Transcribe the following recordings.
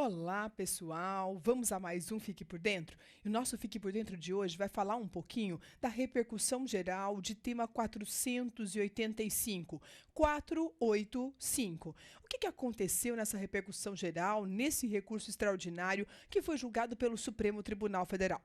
Olá, pessoal! Vamos a mais um Fique por Dentro? E o nosso Fique por Dentro de hoje vai falar um pouquinho da repercussão geral de tema 485. 485. O que aconteceu nessa repercussão geral, nesse recurso extraordinário que foi julgado pelo Supremo Tribunal Federal?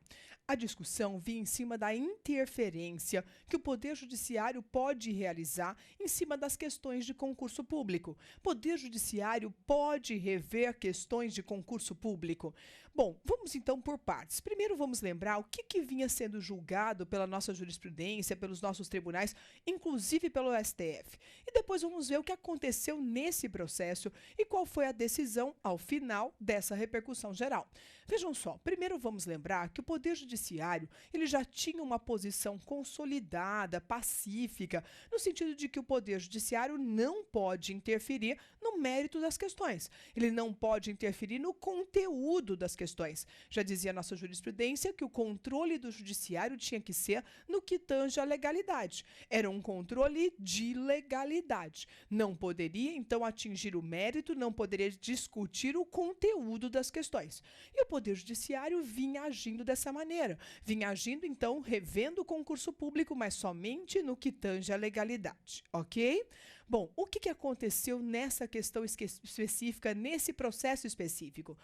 A discussão vinha em cima da interferência que o Poder Judiciário pode realizar em cima das questões de concurso público. Poder Judiciário pode rever questões de concurso público? Bom, vamos então por partes. Primeiro vamos lembrar o que vinha sendo julgado pela nossa jurisprudência, pelos nossos tribunais, inclusive pelo STF. E depois vamos ver o que aconteceu nesse processo e qual foi a decisão ao final dessa repercussão geral. Vejam só, primeiro vamos lembrar que o Poder Judiciário ele já tinha uma posição consolidada, pacífica, no sentido de que o Poder Judiciário não pode interferir no mérito das questões. Ele não pode interferir no conteúdo das questões. Já dizia a nossa jurisprudência que o controle do judiciário tinha que ser no que tange à legalidade. Era um controle de legalidade. Não poderia, então, atingir o mérito, não poderia discutir o conteúdo das questões. E o Poder Judiciário vinha agindo dessa maneira. Vinha agindo, então, revendo o concurso público, mas somente no que tange à legalidade. Ok? Bom, o que aconteceu nessa questão específica, nesse processo específico?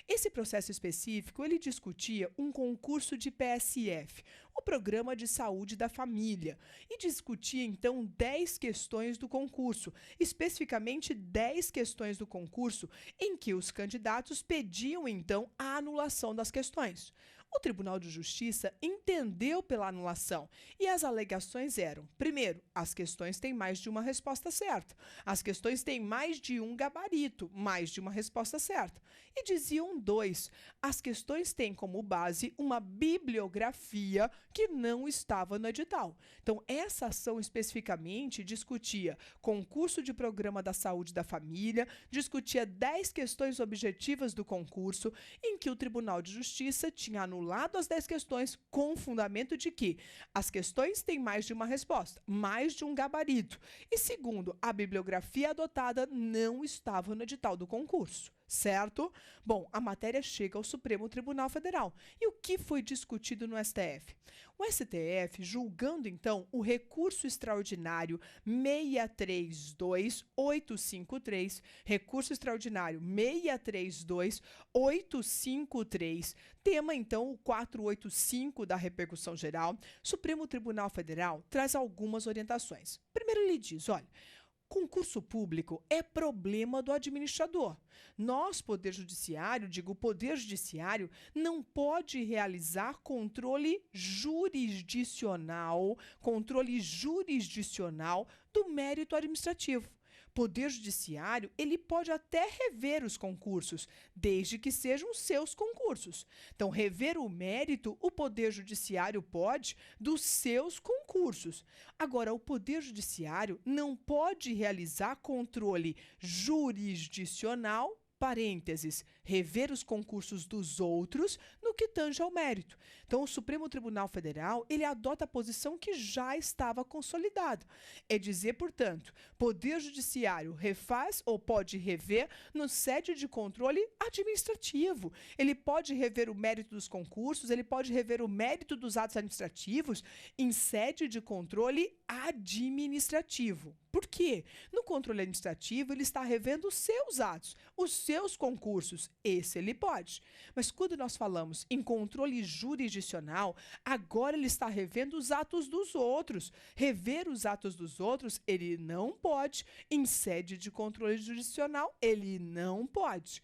Esse processo específico, ele discutia um concurso de PSF, o Programa de Saúde da Família, e discutia, então, 10 questões do concurso, especificamente 10 questões do concurso em que os candidatos pediam, então, a anulação das questões. O Tribunal de Justiça entendeu pela anulação e as alegações eram: primeiro, as questões têm mais de uma resposta certa, as questões têm mais de um gabarito, mais de uma resposta certa. E diziam dois, as questões têm como base uma bibliografia que não estava no edital. Então, essa ação especificamente discutia concurso de Programa da Saúde da Família, discutia 10 questões objetivas do concurso, em que o Tribunal de Justiça tinha anulado as 10 questões com fundamento de que as questões têm mais de uma resposta, mais de um gabarito. E segundo, a bibliografia adotada não estava no edital do concurso. Certo? Bom, a matéria chega ao Supremo Tribunal Federal. E o que foi discutido no STF? O STF, julgando, então, o recurso extraordinário 632853, recurso extraordinário 632853, tema, então, o 485 da repercussão geral, Supremo Tribunal Federal traz algumas orientações. Primeiro, ele diz, olha, concurso público é problema do administrador. Nós, Poder Judiciário, o Poder Judiciário não pode realizar controle jurisdicional do mérito administrativo. Poder Judiciário, ele pode até rever os concursos, desde que sejam seus concursos. Então, rever o mérito, o Poder Judiciário pode dos seus concursos. Agora, o Poder Judiciário não pode realizar controle jurisdicional, parênteses, rever os concursos dos outros no que tange ao mérito. Então, o Supremo Tribunal Federal, ele adota a posição que já estava consolidada. É dizer, portanto, Poder Judiciário refaz ou pode rever no sede de controle administrativo. Ele pode rever o mérito dos concursos, ele pode rever o mérito dos atos administrativos em sede de controle administrativo. Por quê? No controle administrativo, ele está revendo os seus atos, os seus concursos. Esse ele pode. Mas quando nós falamos em controle jurisdicional, agora ele está revendo os atos dos outros. Rever os atos dos outros, ele não pode. Em sede de controle jurisdicional, ele não pode.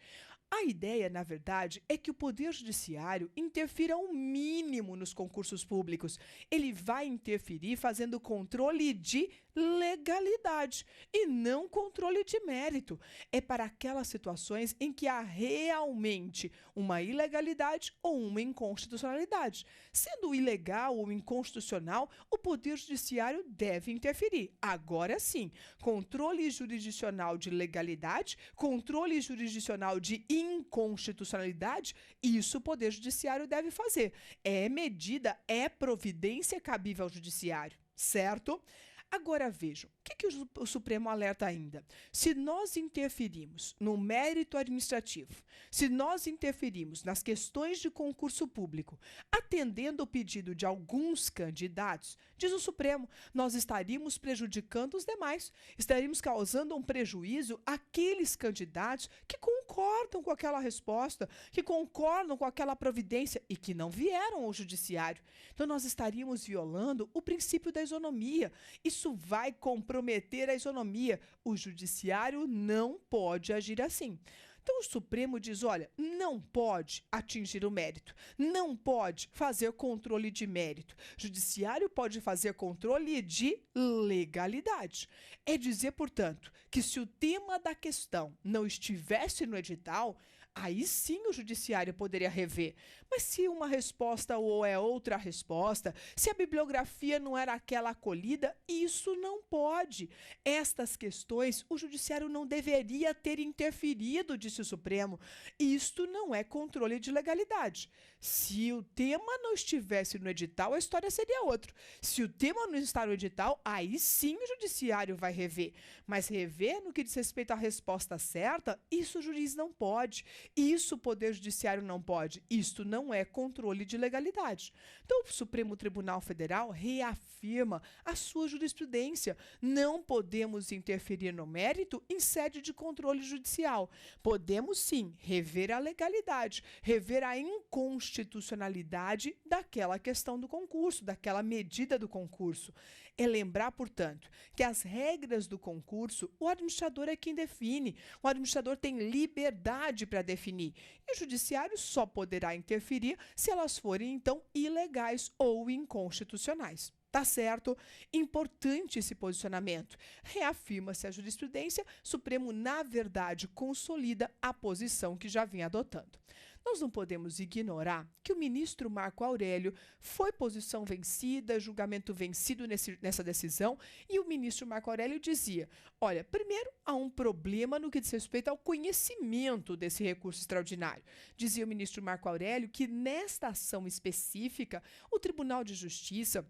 A ideia, na verdade, é que o Poder Judiciário interfira ao mínimo nos concursos públicos. Ele vai interferir fazendo controle de legalidade e não controle de mérito. É para aquelas situações em que há realmente uma ilegalidade ou uma inconstitucionalidade. Sendo ilegal ou inconstitucional, o Poder Judiciário deve interferir. Agora sim, controle jurisdicional de legalidade, controle jurisdicional de inconstitucionalidade, isso o Poder Judiciário deve fazer. É medida, é providência cabível ao Judiciário. certo? Agora vejam, o que o Supremo alerta ainda? Se nós interferimos no mérito administrativo, se nós interferimos nas questões de concurso público, atendendo o pedido de alguns candidatos, diz o Supremo, nós estaríamos prejudicando os demais, estaríamos causando um prejuízo àqueles candidatos que concordam com aquela resposta, que concordam com aquela providência e que não vieram ao judiciário. Então, nós estaríamos violando o princípio da isonomia. Isso vai comprometer a isonomia. O judiciário não pode agir assim. Então, o Supremo diz, olha, não pode atingir o mérito, não pode fazer controle de mérito. O judiciário pode fazer controle de legalidade. É dizer, portanto, que se o tema da questão não estivesse no edital, aí sim o judiciário poderia rever. Mas se uma resposta ou é outra resposta, se a bibliografia não era aquela acolhida, isso não pode. Estas questões o judiciário não deveria ter interferido, disse o Supremo. Isto não é controle de legalidade. Se o tema não estivesse no edital, a história seria outra. Se o tema não está no edital, aí sim o judiciário vai rever. Mas rever no que diz respeito à resposta certa, isso o juiz não pode. Isso o Poder Judiciário não pode. Isto não é controle de legalidade. Então, o Supremo Tribunal Federal reafirma a sua jurisprudência. Não podemos interferir no mérito em sede de controle judicial. Podemos, sim, rever a legalidade, rever a inconstitucionalidade daquela questão do concurso, daquela medida do concurso. É lembrar, portanto, que as regras do concurso, o administrador é quem define. O administrador tem liberdade para definir. E o judiciário só poderá interferir se elas forem, então, ilegais ou inconstitucionais. Tá certo? Importante esse posicionamento. Reafirma-se a jurisprudência, Supremo, na verdade, consolida a posição que já vinha adotando. Nós não podemos ignorar que o ministro Marco Aurélio foi posição vencida, julgamento vencido nessa decisão, e o ministro Marco Aurélio dizia, olha, primeiro há um problema no que diz respeito ao conhecimento desse recurso extraordinário. Dizia o ministro Marco Aurélio que nesta ação específica, o Tribunal de Justiça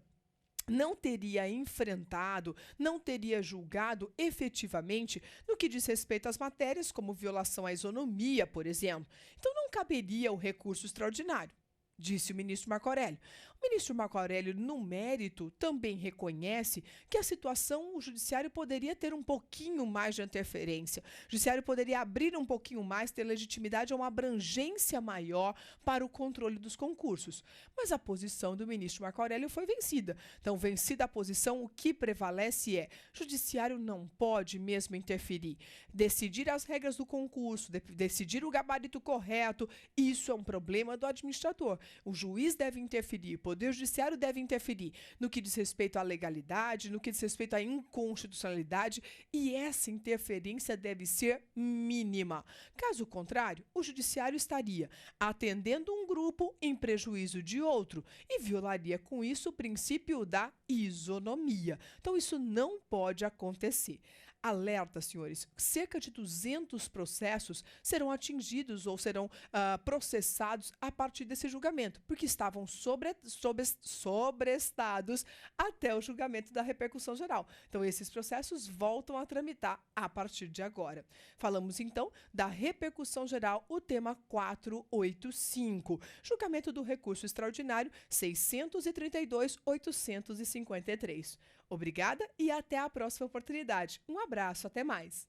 não teria enfrentado, não teria julgado efetivamente no que diz respeito às matérias, como violação à isonomia, por exemplo. Então, não caberia o recurso extraordinário, disse o ministro Marco Aurélio. O ministro Marco Aurélio, no mérito, também reconhece que a situação, o judiciário poderia ter um pouquinho mais de interferência. O judiciário poderia abrir um pouquinho mais, ter legitimidade a uma abrangência maior para o controle dos concursos. Mas a posição do ministro Marco Aurélio foi vencida. Então, vencida a posição, o que prevalece é: o judiciário não pode mesmo interferir. Decidir as regras do concurso, decidir o gabarito correto, isso é um problema do administrador. O juiz deve interferir, o Poder Judiciário deve interferir no que diz respeito à legalidade, no que diz respeito à inconstitucionalidade, e essa interferência deve ser mínima. Caso contrário, o Judiciário estaria atendendo um grupo em prejuízo de outro e violaria com isso o princípio da isonomia. Então, isso não pode acontecer. Alerta, senhores, cerca de 200 processos serão atingidos ou serão processados a partir desse julgamento, porque estavam sobrestados até o julgamento da repercussão geral. Então, esses processos voltam a tramitar a partir de agora. Falamos, então, da repercussão geral, o tema 485, julgamento do recurso extraordinário 632.853. Obrigada e até a próxima oportunidade. Um abraço, até mais.